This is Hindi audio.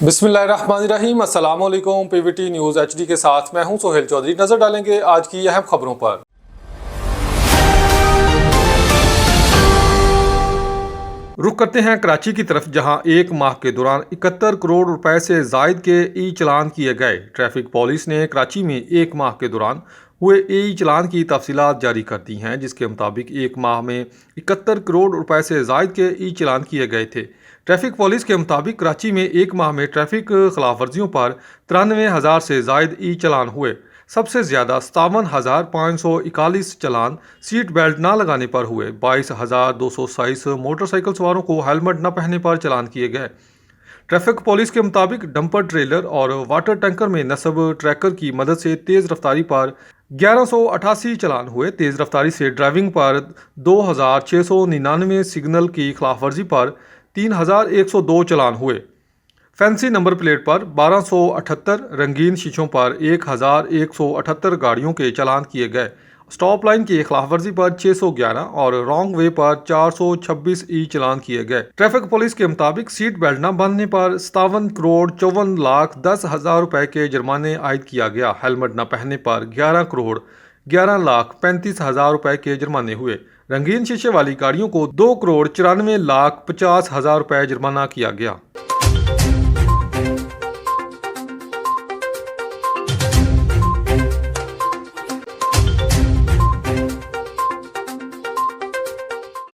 बिस्मिल्लाहिर्रहमानिर्रहीम अस्सलाम वालेकुम। पीवीटी न्यूज़ एचडी के साथ मैं हूं सोहेल चौधरी। नजर डालेंगे आज की अहम खबरों पर। रुख करते हैं कराची की तरफ, जहां एक माह के दौरान 71 करोड़ रुपए से जायद के ई चलान किए गए। ट्रैफिक पुलिस ने कराची में एक माह के दौरान हुए ई चलान की तफसीलात जारी कर दी हैं, जिसके मुताबिक एक माह में 71 करोड़ रुपए से जायद के ई चलान किए गए थे। ट्रैफिक पुलिस के मुताबिक कराची में एक माह में ट्रैफिक खिलाफ वर्जियों पर 93,000 से जायद ई चलान हुए। सबसे ज़्यादा 57,541 चलान सीट बेल्ट न लगाने पर हुए। 22,227 मोटरसाइकिल सवारों को हेलमेट न पहनने पर चलान किए गए। ट्रैफिक पुलिस के मुताबिक डंपर ट्रेलर और वाटर टैंकर में नस्ब ट्रैकर की मदद से तेज़ रफ्तारी पर 1188 चलान हुए। तेज़ रफ्तारी से ड्राइविंग पर 2,699, सिग्नल की खिलाफ वर्जी पर 3,102 चलान हुए। फैंसी नंबर प्लेट पर 1278, रंगीन शीशों पर 1,178 गाड़ियों के चालान किए गए। स्टॉप लाइन की खिलाफ वर्जी पर 611 और रॉन्ग वे पर 426 ई चलान किए गए। ट्रैफिक पुलिस के मुताबिक सीट बेल्ट न बांधने पर 57 करोड़ 54 लाख 10 हजार रुपए के जुर्माने आयद किया गया। हेलमेट न पहनने पर 11 करोड़ 11 लाख 35 हजार रुपए के जुर्माने हुए। रंगीन शीशे वाली गाड़ियों को 2 करोड़ 94 लाख 50 हजार रुपए जुर्माना किया गया।